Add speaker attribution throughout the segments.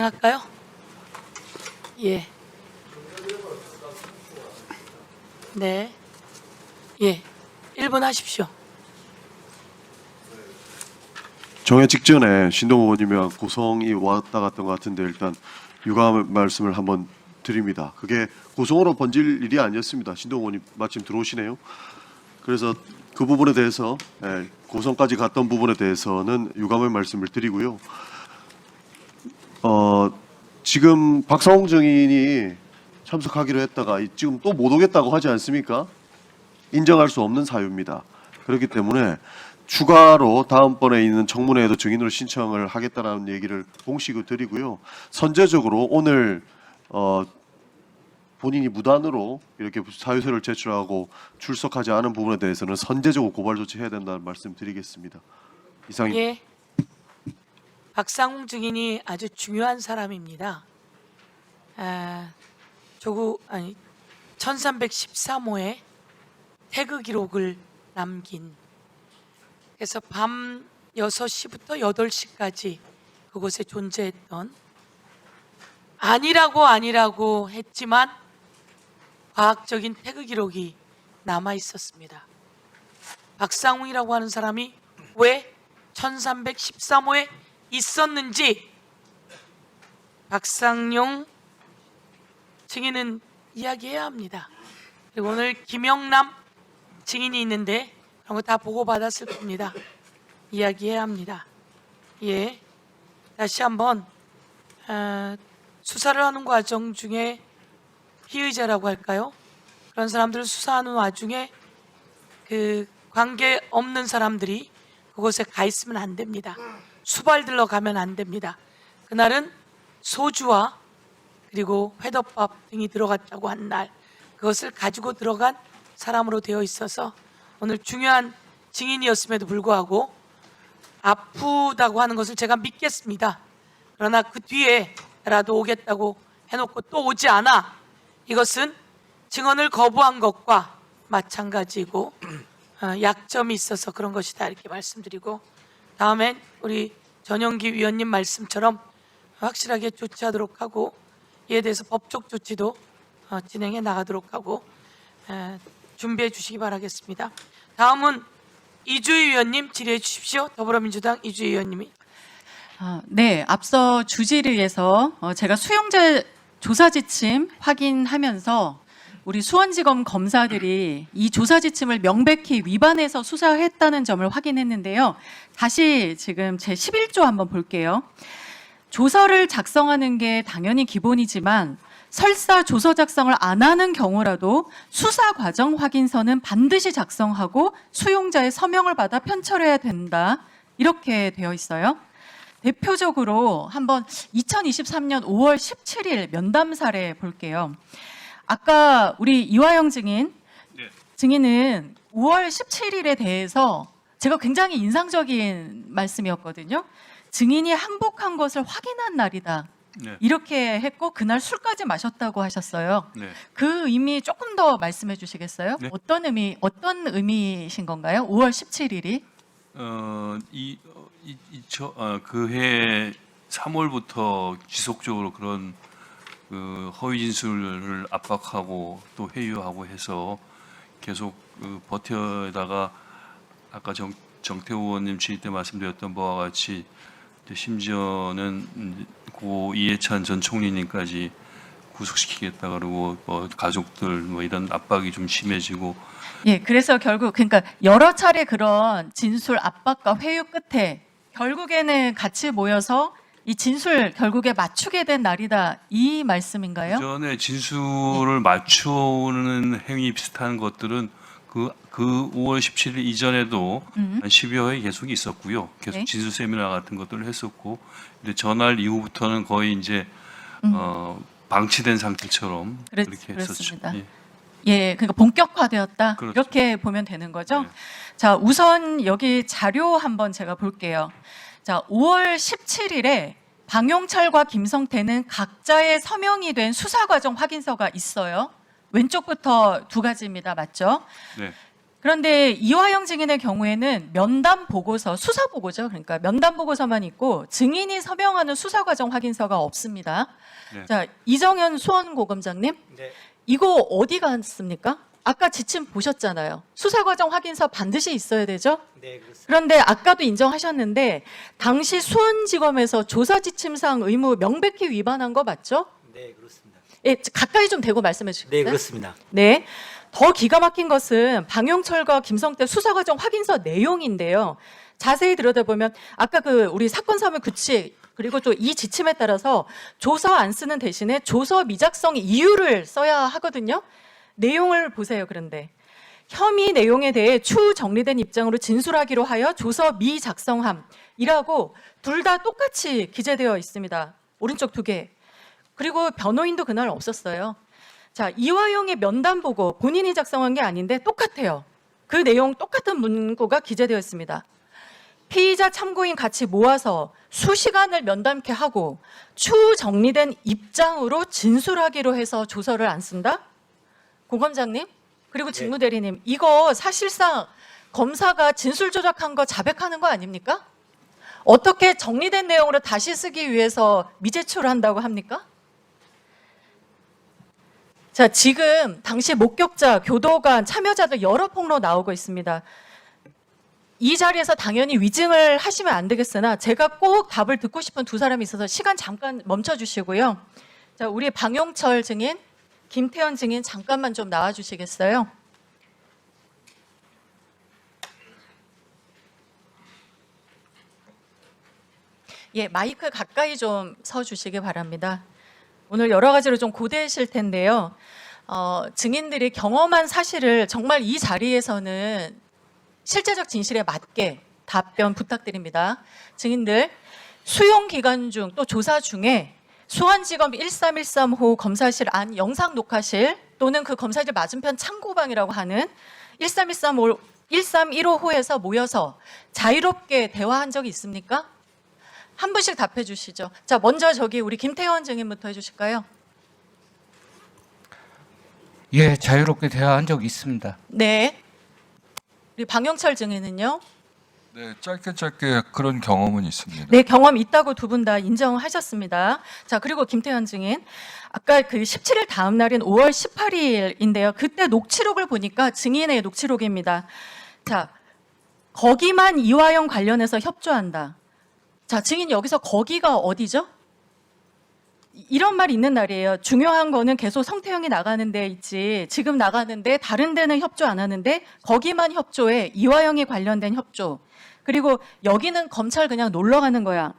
Speaker 1: 할까요? 예. 네. 예. 1분 하십시오.
Speaker 2: 정회 직전에 신동 의원님이랑 고성이 왔다 갔던 것 같은데 일단 유감 말씀을 한번 드립니다. 그게 고성으로 번질 일이 아니었습니다. 신동 의원님 마침 들어오시네요. 그래서 그 부분에 대해서 고성까지 갔던 부분에 대해서는 유감의 말씀을 드리고요. 지금 박상홍 증인이 참석하기로 했다가 지금 또 못 오겠다고 하지 않습니까? 인정할 수 없는 사유입니다. 그렇기 때문에 추가로 다음번에 있는 청문회에도 증인으로 신청을 하겠다라는 얘기를 공식으로 드리고요. 선제적으로 오늘 본인이 무단으로 이렇게 사유서를 제출하고 출석하지 않은 부분에 대해서는 선제적으로 고발 조치해야 된다는 말씀 드리겠습니다. 이상입니다.
Speaker 1: 예. 박상웅 증인이 아주 중요한 사람입니다. 1313호에 태그 기록을 남긴, 그래서 밤 6시부터 8시까지 그곳에 존재했던, 아니라고 했지만 과학적인 태그 기록이 남아 있었습니다. 박상웅이라고 하는 사람이 왜 1313호에 있었는지 박상용 증인은 이야기해야 합니다. 그리고 오늘 김영남 증인이 있는데 그런 거 다 보고받았을 겁니다. 이야기해야 합니다. 예, 다시 한번 수사를 하는 과정 중에 피의자라고 할까요? 그런 사람들을 수사하는 와중에 그 관계 없는 사람들이 그곳에 가 있으면 안 됩니다. 수발들러 가면 안 됩니다. 그날은 소주와 그리고 회덮밥 등이 들어갔다고 한 날, 그것을 가지고 들어간 사람으로 되어 있어서 오늘 중요한 증인이었음에도 불구하고 아프다고 하는 것을 제가 믿겠습니다. 그러나 그 뒤에라도 오겠다고 해놓고 또 오지 않아, 이것은 증언을 거부한 것과 마찬가지고 약점이 있어서 그런 것이다, 이렇게 말씀드리고, 다음엔 우리 전용기 위원님 말씀처럼 확실하게 조치하도록 하고 이에 대해서 법적 조치도 진행해 나가도록 하고 준비해 주시기 바라겠습니다. 다음은 이주희 위원님 질의해 주십시오. 더불어민주당 이주희 위원님이.
Speaker 3: 네, 앞서 주질의에서 제가 수용자 조사 지침 확인하면서 우리 수원지검 검사들이 이 조사 지침을 명백히 위반해서 수사했다는 점을 확인했는데요. 다시 지금 제 11조 한번 볼게요. 조서를 작성하는 게 당연히 기본이지만 설사 조서 작성을 안 하는 경우라도 수사 과정 확인서는 반드시 작성하고 수용자의 서명을 받아 편철해야 된다, 이렇게 되어 있어요. 대표적으로 한번 2023년 5월 17일 면담 사례 볼게요. 아까 우리 이화영 증인은 5월 17일에 대해서 제가 굉장히 인상적인 말씀이었거든요. 증인이 항복한 것을 확인한 날이다,
Speaker 4: 네.
Speaker 3: 이렇게 했고 그날 술까지 마셨다고 하셨어요.
Speaker 4: 네.
Speaker 3: 그 의미 조금 더 말씀해 주시겠어요?
Speaker 4: 네.
Speaker 3: 어떤 의미신 건가요? 5월 17일이?
Speaker 4: 그해 3월부터 지속적으로 그런 허위 진술을 압박하고 또 회유하고 해서 계속 버텨다가 아까 정태우 의원님 질의 때 말씀드렸던 바와 같이 심지어는 고 이해찬 전 총리님까지 구속시키겠다 그러고 가족들 이런 압박이 좀 심해지고.
Speaker 3: 예, 그래서 결국 그러니까 여러 차례 그런 진술 압박과 회유 끝에 결국에는 같이 모여서 이 진술 결국에 맞추게 된 날이다, 이 말씀인가요?
Speaker 4: 전에 진술을 맞추는 행위 비슷한 것들은 그 5월 17일 이전에도 한 10여 회 계속 있었고요. 계속
Speaker 3: 네.
Speaker 4: 진술 세미나 같은 것들을 했었고, 근데 전날 이후부터는 거의 이제 방치된 상태처럼 그렇게 했었죠.
Speaker 3: 그렇습니다.
Speaker 4: 예.
Speaker 3: 예, 그러니까 본격화되었다,
Speaker 4: 그렇죠.
Speaker 3: 이렇게 보면 되는 거죠.
Speaker 4: 네.
Speaker 3: 자, 우선 여기 자료 한번 제가 볼게요. 자, 5월 17일에 방용철과 김성태는 각자의 서명이 된 수사과정 확인서가 있어요. 왼쪽부터 두 가지입니다. 맞죠?
Speaker 4: 네.
Speaker 3: 그런데 이화영 증인의 경우에는 면담 보고서, 수사 보고죠. 그러니까 면담 보고서만 있고 증인이 서명하는 수사 과정 확인서가 없습니다.
Speaker 4: 네.
Speaker 3: 자, 이정현 수원고검장님,
Speaker 5: 네.
Speaker 3: 이거 어디 갔습니까? 아까 지침 보셨잖아요. 수사 과정 확인서 반드시 있어야 되죠?
Speaker 5: 네, 그렇습니다.
Speaker 3: 그런데 아까도 인정하셨는데 당시 수원지검에서 조사 지침상 의무 명백히 위반한 거 맞죠?
Speaker 5: 네, 그렇습니다.
Speaker 3: 예, 가까이 좀 대고 말씀해 주시겠어요?
Speaker 5: 네, 그렇습니다.
Speaker 3: 네. 더 기가 막힌 것은 방영철과 김성태 수사과정 확인서 내용인데요. 자세히 들여다보면 아까 그 우리 사건 사무 규칙 그리고 또 이 지침에 따라서 조서 안 쓰는 대신에 조서 미작성 이유를 써야 하거든요. 내용을 보세요. 그런데 혐의 내용에 대해 추후 정리된 입장으로 진술하기로 하여 조서 미작성함이라고 둘 다 똑같이 기재되어 있습니다. 오른쪽 두 개. 그리고 변호인도 그날 없었어요. 자, 이화영의 면담 보고 본인이 작성한 게 아닌데 똑같아요. 그 내용 똑같은 문구가 기재되어 있습니다. 피의자 참고인 같이 모아서 수시간을 면담케 하고 추후 정리된 입장으로 진술하기로 해서 조서를 안 쓴다? 고검장님 그리고 직무대리님 이거 사실상 검사가 진술 조작한 거 자백하는 거 아닙니까? 어떻게 정리된 내용으로 다시 쓰기 위해서 미제출을 한다고 합니까? 자, 지금 당시 목격자, 교도관, 참여자들 여러 폭로 나오고 있습니다. 이 자리에서 당연히 위증을 하시면 안 되겠으나 제가 꼭 답을 듣고 싶은 두 사람이 있어서 시간 잠깐 멈춰 주시고요. 자, 우리 방영철 증인, 김태현 증인 잠깐만 좀 나와 주시겠어요? 예, 마이크 가까이 좀 서 주시기 바랍니다. 오늘 여러 가지로 좀 고되실 텐데요. 증인들이 경험한 사실을 정말 이 자리에서는 실제적 진실에 맞게 답변 부탁드립니다. 증인들, 수용 기간 중 또 조사 중에 수원지검 1313호 검사실 안 영상 녹화실 또는 그 검사실 맞은편 창고방이라고 하는 1315호에서 모여서 자유롭게 대화한 적이 있습니까? 한 분씩 답해 주시죠. 자, 먼저 저기 우리 김태원 증인부터 해주실까요?
Speaker 6: 예, 자유롭게 대화한 적이 있습니다.
Speaker 3: 네. 우리 방영철 증인은요?
Speaker 7: 네, 짧게 그런 경험은 있습니다.
Speaker 3: 네, 경험 있다고 두 분 다 인정하셨습니다. 자, 그리고 김태현 증인. 아까 그 17일 다음 날인 5월 18일인데요. 그때 녹취록을 보니까 증인의 녹취록입니다. 자, 거기만 이화영 관련해서 협조한다. 자, 증인 여기서 거기가 어디죠? 이런 말이 있는 날이에요. 중요한 거는 계속 성태형이 나가는 데 있지. 지금 나가는데 다른 데는 협조 안 하는데 거기만 협조해. 이화영이 관련된 협조. 그리고 여기는 검찰 그냥 놀러 가는 거야.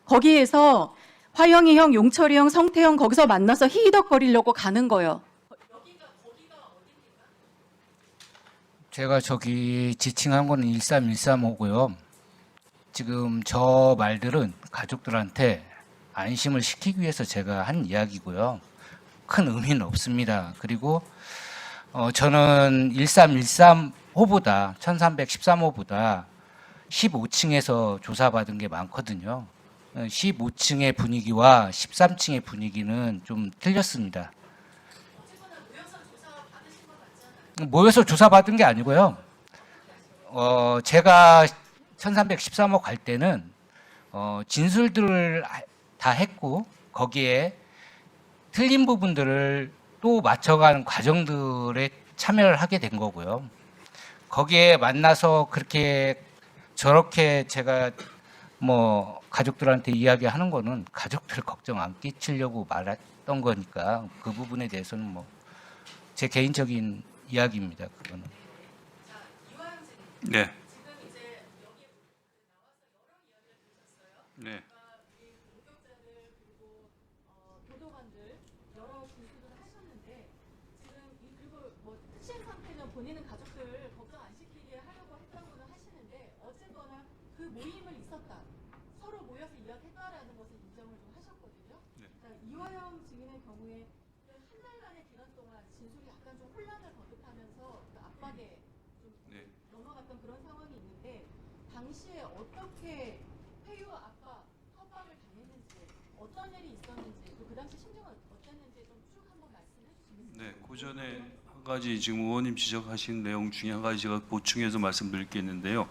Speaker 3: 거기에서 화영이 형, 용철이 형, 성태형 거기서 만나서 히히덕거리려고 가는 거예요.
Speaker 6: 제가 저기 지칭한 거는 1313호고요. 지금 저 말들은 가족들한테 안심을 시키기 위해서 제가 한 이야기고요. 큰 의미는 없습니다. 그리고 저는 1313호보다 1313호보다 15층에서 조사받은 게 많거든요. 15층의 분위기와 13층의 분위기는 좀 틀렸습니다. 모여서 조사받은 게 아니고요. 제가 1313호 갈 때는 진술들을 다 했고 거기에 틀린 부분들을 또 맞춰가는 과정들에 참여를 하게 된 거고요. 거기에 만나서 그렇게 저렇게 제가 뭐 가족들한테 이야기하는 거는 가족들 걱정 안 끼치려고 말했던 거니까 그 부분에 대해서는 뭐 제 개인적인 이야기입니다. 그거는.
Speaker 4: 네. 네.
Speaker 3: 교도관들 여러 진술을 하셨는데 지금 그리고 뭐 특신 상태는 본인은 가족들 걱정 안 시키게 하려고 했다고는 하시는데 어쨌거나 그 모임은 있었다. 서로 모여서 이야기했다라는 것을 인정을 좀 하셨거든요.
Speaker 4: 네.
Speaker 3: 자, 이화영 증인의 경우에 한 달간의 기간 동안 진술이 약간 좀 혼란을 거듭하면서 그 압박에 좀
Speaker 4: 네.
Speaker 3: 넘어갔던 그런 상황이 있는데 당시에 어떻게 회유 압박, 협박을 당했는지 어떤 일이 있었는지 그 당시 심정은 어땠는지 좀 쭉 한번 말씀해 주시겠어요?
Speaker 4: 네, 그 전에 한 가지 지금 의원님 지적하신 내용 중에 한 가지 제가 보충해서 말씀드릴 게 있는데요.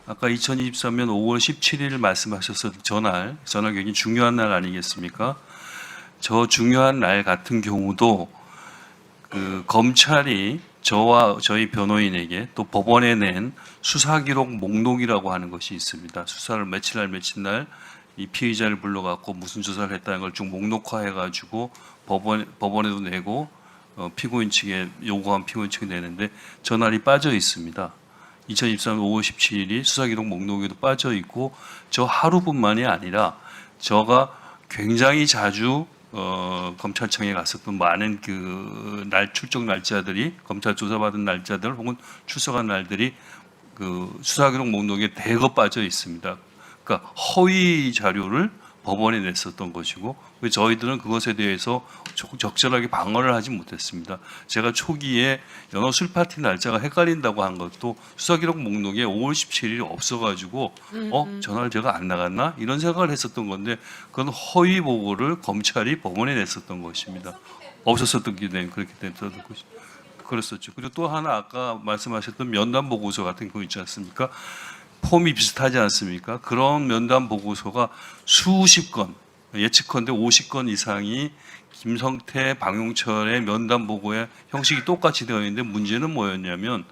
Speaker 4: 아까 2023년 5월 17일 말씀하셨던 전날 굉장히 중요한 날 아니겠습니까? 저 중요한 날 같은 경우도 그 검찰이 저와 저희 변호인에게 또 법원에 낸 수사기록 목록이라고 하는 것이 있습니다. 수사를 며칠 날 이 피의자를 불러갖고 무슨 조사를 했다는 걸 쭉 목록화해가지고 법원에도 내고 피고인 측에 요구한 피고인 측에 내는데 전날이 빠져 있습니다. 2023년 5월 17일이 수사기록 목록에도 빠져 있고 저 하루뿐만이 아니라 저가 굉장히 자주 검찰청에 갔었던 많은 그 날 출석 날짜들이 검찰 조사받은 날짜들 혹은 출석한 날들이 그 수사기록 목록에 대거 빠져 있습니다. 그러니까 허위 자료를 법원에 냈었던 것이고 저희들은 그것에 대해서 적절하게 방어를 하지 못했습니다. 제가 초기에 연어 술 파티 날짜가 헷갈린다고 한 것도 수사기록 목록에 5월 17일이 없어가지고 전화를 제가 안 나갔나 이런 생각을 했었던 건데 그건 허위 보고를 검찰이 법원에 냈었던 것입니다. 없었었던 게 그렇기 때문에 그랬었죠. 그리고 또 하나 아까 말씀하셨던 면담 보고서 같은 거 있지 않습니까? 폼이 비슷하지 않습니까? 그런 면담 보고서가 수십 건, 예측컨대 50건 이상이 김성태, 방용철의 면담 보고의 형식이 똑같이 되어 있는데 문제는 뭐였냐면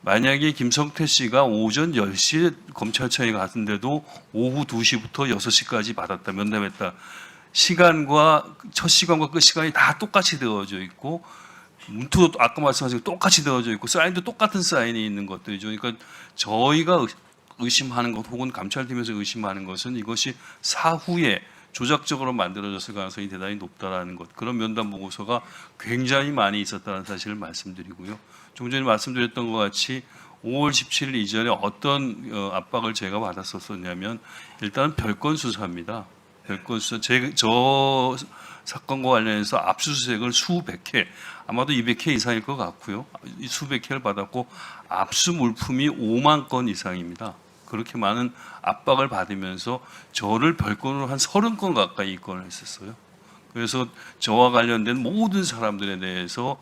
Speaker 4: 만약에 김성태 씨가 오전 10시에 검찰청에 갔는데도 오후 2시부터 6시까지 받았다, 면담했다. 시간과 첫 시간과 끝 시간이 다 똑같이 되어져 있고 문투도 아까 말씀하신 똑같이 되어져 있고 사인도 똑같은 사인이 있는 것들이죠. 그러니까 저희가 의심하는 것 혹은 감찰팀에서 의심하는 것은 이것이 사후에 조작적으로 만들어졌을 가능성이 대단히 높다라는 것. 그런 면담 보고서가 굉장히 많이 있었다는 사실을 말씀드리고요. 좀 전에 말씀드렸던 것 같이 5월 17일 이전에 어떤 압박을 제가 받았었냐면 일단은 별건 수사입니다. 별건 수사. 저 사건과 관련해서 압수수색을 수백 회, 아마도 200회 이상일 것 같고요. 수백 회를 받았고 압수 물품이 5만 건 이상입니다. 그렇게 많은 압박을 받으면서 저를 별건으로 한 30건 가까이 입건을 했었어요. 그래서 저와 관련된 모든 사람들에 대해서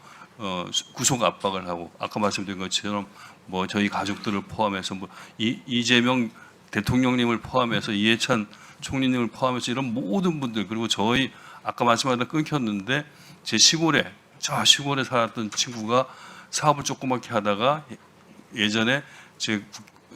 Speaker 4: 구속 압박을 하고 아까 말씀드린 것처럼 뭐 저희 가족들을 포함해서 뭐 이재명 대통령님을 포함해서 이해찬 총리님을 포함해서 이런 모든 분들 그리고 저희 아까 말씀하다 끊겼는데 제 시골에 저 시골에 살았던 친구가 사업을 조그맣게 하다가 예전에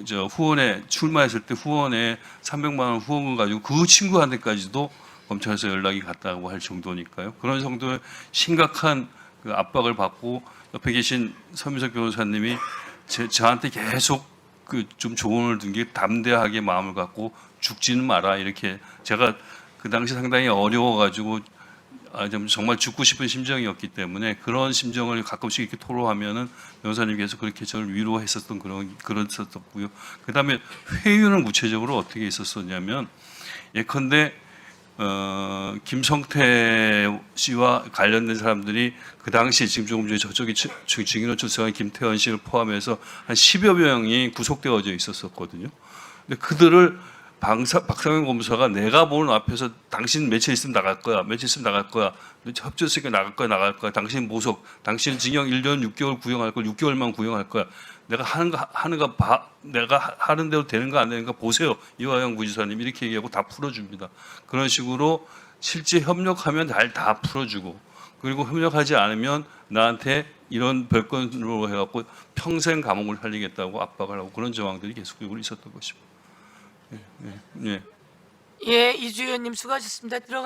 Speaker 4: 저 후원에 출마했을 때 후원에 300만 원 후원금 가지고 그 친구한테까지도 검찰에서 연락이 갔다고 할 정도니까요. 그런 정도의 심각한 그 압박을 받고 옆에 계신 서민석 변호사님이 저한테 계속 그 좀 조언을 든 게 담대하게 마음을 갖고 죽지는 마라 이렇게 제가 그 당시 상당히 어려워가지고 정말 죽고 싶은 심정이었기 때문에 그런 심정을 가끔씩 이렇게 토로하면은 변호사님께서 그렇게 저를 위로했었던 그랬었고요. 그다음에 회유는 구체적으로 어떻게 있었었냐면 예컨대 김성태 씨와 관련된 사람들이 그 당시 지금 조금 전에 저쪽에 증인으로 출석한 김태원 씨를 포함해서 한 10여 명이 구속되어져 있었거든요. 근데 그들을 박상현 검사가 내가 보는 앞에서 당신 며칠 있으면 나갈 거야. 며칠 있으면 나갈 거야. 협조했으니까 나갈 거야. 당신 모속. 당신 징역 1년 6개월 구형할 걸 6개월만 구형할 거야. 내가 내가 하는 대로 되는 거 안 되는 거 보세요. 이화영 부지사님 이렇게 얘기하고 다 풀어줍니다. 그런 식으로 실제 협력하면 다 풀어주고 그리고 협력하지 않으면 나한테 이런 별건으로 해갖고 평생 감옥을 살리겠다고 압박을 하고 그런 정황들이 계속적으로 있었던 것입니다. 예.
Speaker 1: 예, 이주 의원님 수고하셨습니다. 들어가.